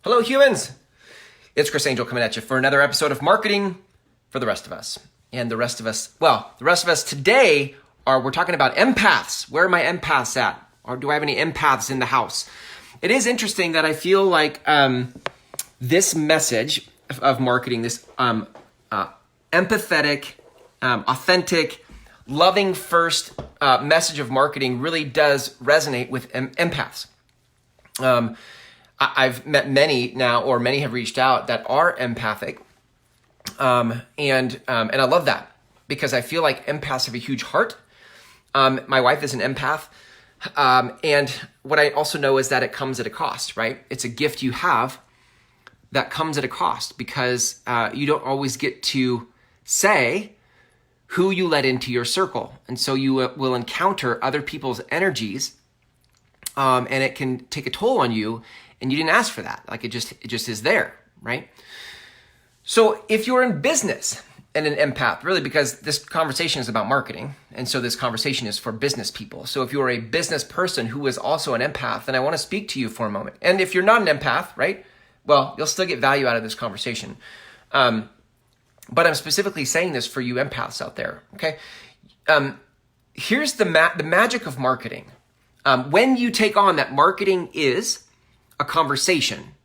Hello, humans. It's Chris Angel coming at you for another episode of Marketing for the Rest of Us. And the rest of us today we're talking about empaths. Where are my empaths at? Or do I have any empaths in the house? It is interesting that I feel like this message of marketing, this empathetic, authentic, loving first message of marketing really does resonate with empaths. I've met many now, or many have reached out that are empathic. And I love that because I feel like empaths have a huge heart. My wife is an empath. And what I also know is that it comes at a cost, right? It's a gift you have that comes at a cost because you don't always get to say who you let into your circle. And so you will encounter other people's energies, and it can take a toll on you, and you didn't ask for that. Like it just is there, right? So if you're in business and an empath, really, because this conversation is about marketing, and so this conversation is for business people. So if you're a business person who is also an empath, then I want to speak to you for a moment. And if you're not an empath, right, well, you'll still get value out of this conversation. But I'm specifically saying this for you empaths out there, okay? Here's the magic of marketing. When you take on that marketing is a conversation,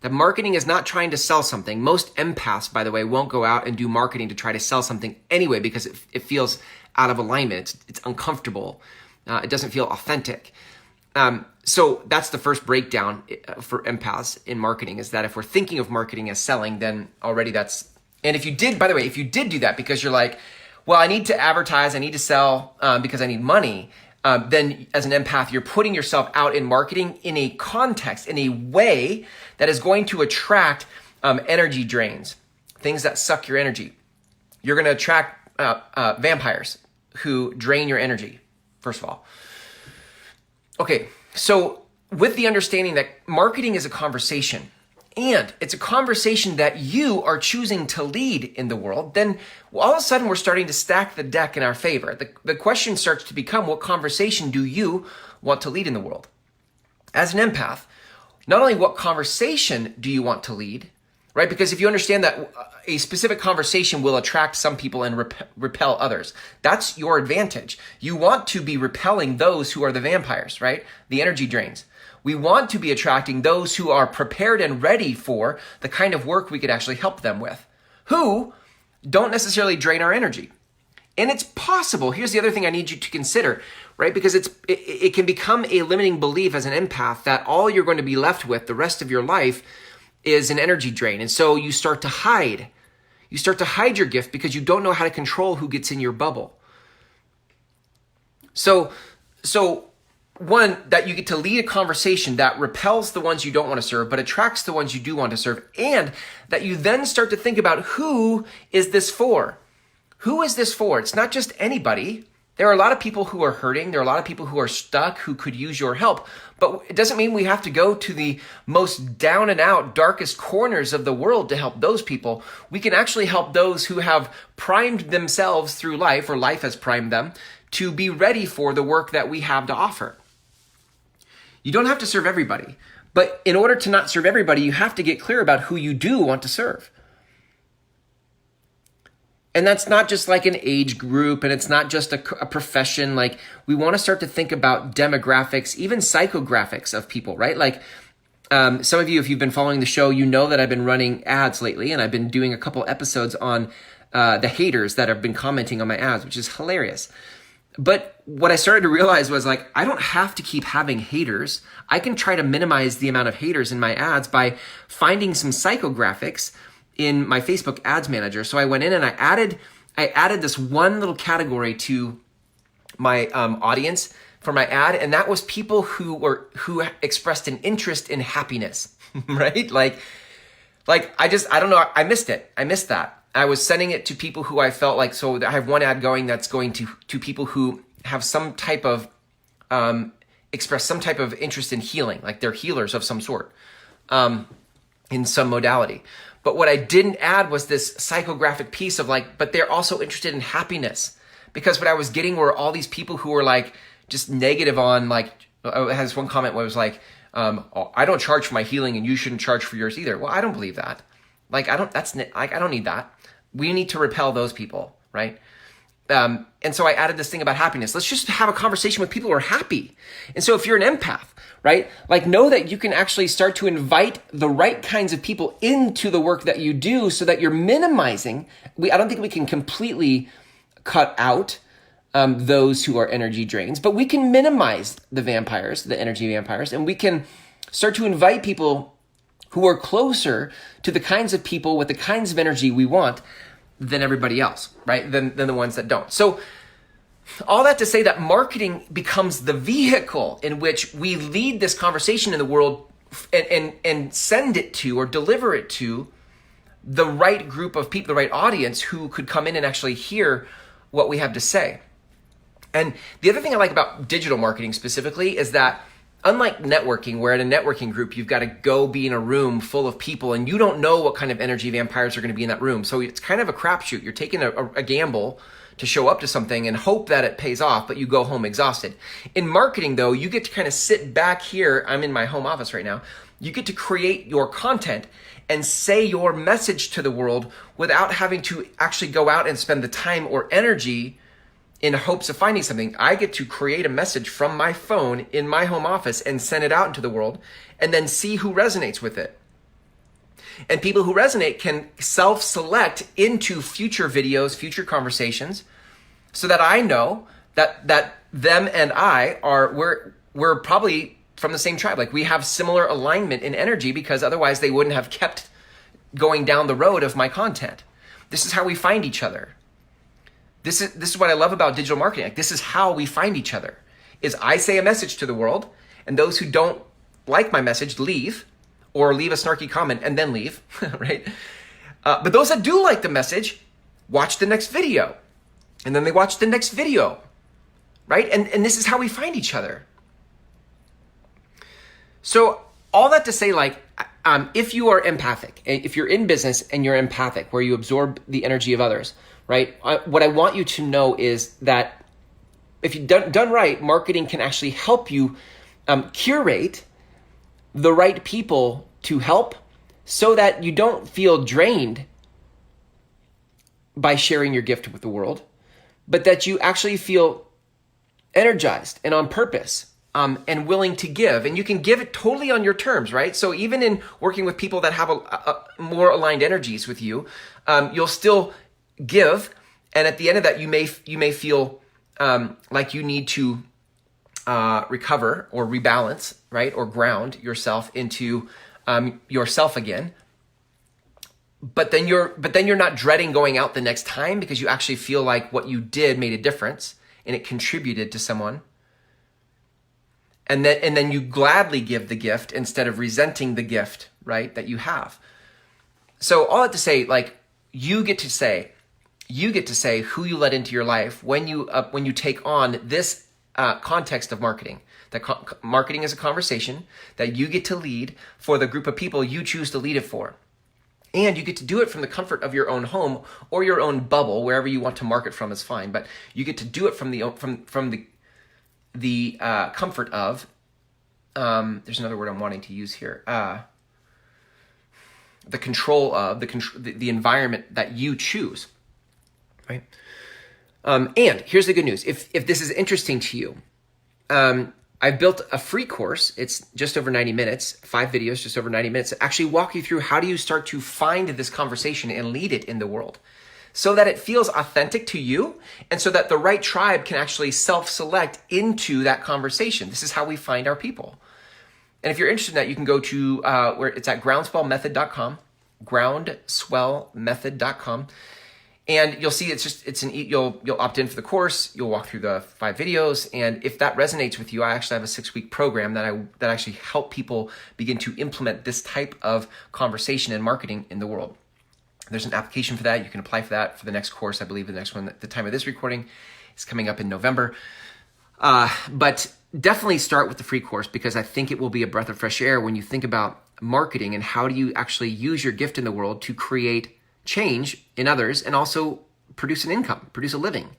that marketing is not trying to sell something. Most empaths, by the way, won't go out and do marketing to try to sell something anyway because it feels out of alignment. It's uncomfortable. It doesn't feel authentic. So that's the first breakdown for empaths in marketing, is that if we're thinking of marketing as selling, then already that's... And if you did, by the way, if you did do that because you're like, well, I need to advertise, I need to sell because I need money, then as an empath, you're putting yourself out in marketing in a context, in a way that is going to attract energy drains, things that suck your energy. You're going to attract vampires who drain your energy, first of all. Okay, so with the understanding that marketing is a conversation, and it's a conversation that you are choosing to lead in the world, then all of a sudden we're starting to stack the deck in our favor. The question starts to become, what conversation do you want to lead in the world? As an empath, not only what conversation do you want to lead, right? Because if you understand that a specific conversation will attract some people and repel others, that's your advantage. You want to be repelling those who are the vampires, right? The energy drains. We want to be attracting those who are prepared and ready for the kind of work we could actually help them with, who don't necessarily drain our energy. And it's possible, here's the other thing I need you to consider, right? Because it can become a limiting belief as an empath that all you're going to be left with the rest of your life is an energy drain. And so you start to hide. You start to hide your gift because you don't know how to control who gets in your bubble. So one, that you get to lead a conversation that repels the ones you don't want to serve, but attracts the ones you do want to serve. And that you then start to think about, who is this for? Who is this for? It's not just anybody. There are a lot of people who are hurting. There are a lot of people who are stuck who could use your help. But it doesn't mean we have to go to the most down and out, darkest corners of the world to help those people. We can actually help those who have primed themselves through life, or life has primed them, to be ready for the work that we have to offer. You don't have to serve everybody, but in order to not serve everybody, you have to get clear about who you do want to serve. And that's not just like an age group, and it's not just a profession. Like, we want to start to think about demographics, even psychographics of people, right? Like, some of you, if you've been following the show, you know that I've been running ads lately, and I've been doing a couple episodes on the haters that have been commenting on my ads, which is hilarious. But what I started to realize was, like, I don't have to keep having haters. I can try to minimize the amount of haters in my ads by finding some psychographics in my Facebook ads manager. So I went in and I added this one little category to my audience for my ad, and that was people who expressed an interest in happiness, right? Like I don't know, I missed it. I missed that. I was sending it to people who I felt like, so I have one ad going that's going to people who have some type of, express some type of interest in healing, like they're healers of some sort, in some modality. But what I didn't add was this psychographic piece of, like, but they're also interested in happiness. Because what I was getting were all these people who were like just negative on, like, I had this one comment where it was like, I don't charge for my healing and you shouldn't charge for yours either. Well, I don't believe that. Like, I don't need that. We need to repel those people, right? And so I added this thing about happiness. Let's just have a conversation with people who are happy. And so if you're an empath, right, like know that you can actually start to invite the right kinds of people into the work that you do so that you're minimizing. I don't think we can completely cut out those who are energy drains, but we can minimize the vampires, the energy vampires, and we can start to invite people who are closer to the kinds of people with the kinds of energy we want than everybody else, right? Than the ones that don't. So all that to say that marketing becomes the vehicle in which we lead this conversation in the world and send it to or deliver it to the right group of people, the right audience who could come in and actually hear what we have to say. And the other thing I like about digital marketing specifically is that unlike networking, where in a networking group, you've got to go be in a room full of people and you don't know what kind of energy vampires are going to be in that room. So it's kind of a crapshoot. You're taking a gamble to show up to something and hope that it pays off, but you go home exhausted. In marketing though, you get to kind of sit back here. I'm in my home office right now. You get to create your content and say your message to the world without having to actually go out and spend the time or energy in hopes of finding something. I get to create a message from my phone in my home office and send it out into the world and then see who resonates with it. And people who resonate can self-select into future videos, future conversations, so that I know that them and I we're probably from the same tribe. Like we have similar alignment in energy because otherwise they wouldn't have kept going down the road of my content. This is how we find each other. This is what I love about digital marketing. Like this is how we find each other. Is I say a message to the world, and those who don't like my message leave, or leave a snarky comment and then leave, right? But those that do like the message, watch the next video, and then they watch the next video, right? And this is how we find each other. So all that to say, like, if you are empathic, if you're in business and you're empathic, where you absorb the energy of others, right? What I want you to know is that if you've done right, marketing can actually help you curate the right people to help so that you don't feel drained by sharing your gift with the world, but that you actually feel energized and on purpose and willing to give. And you can give it totally on your terms, right? So even in working with people that have a more aligned energies with you, you'll still give, and at the end of that, you may feel like you need to recover or rebalance, right, or ground yourself into yourself again. But then you're not dreading going out the next time because you actually feel like what you did made a difference and it contributed to someone. And then you gladly give the gift instead of resenting the gift, right, that you have. So all that to say, like, you get to say who you let into your life when you take on this context of marketing. That marketing is a conversation that you get to lead for the group of people you choose to lead it for. And you get to do it from the comfort of your own home or your own bubble, wherever you want to market from is fine. But you get to do it from the comfort of, there's another word I'm wanting to use here, the control of, the environment that you choose, right? And here's the good news. If this is interesting to you, I've built a free course. It's just over 90 minutes, 5 videos, just over 90 minutes, to actually walk you through how do you start to find this conversation and lead it in the world so that it feels authentic to you and so that the right tribe can actually self-select into that conversation. This is how we find our people. And if you're interested in that, you can go to where it's at groundswellmethod.com, groundswellmethod.com. And you'll see you'll opt in for the course. You'll walk through the 5 videos. And if that resonates with you, I actually have a 6-week program that actually help people begin to implement this type of conversation and marketing in the world. There's an application for that. You can apply for that for the next course. I believe the next one at the time of this recording is coming up in November. But definitely start with the free course because I think it will be a breath of fresh air when you think about marketing and how do you actually use your gift in the world to create change in others and also produce an income, produce a living,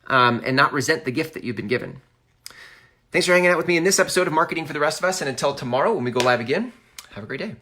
and not resent the gift that you've been given. Thanks for hanging out with me in this episode of Marketing for the Rest of Us. And until tomorrow when we go live again, have a great day.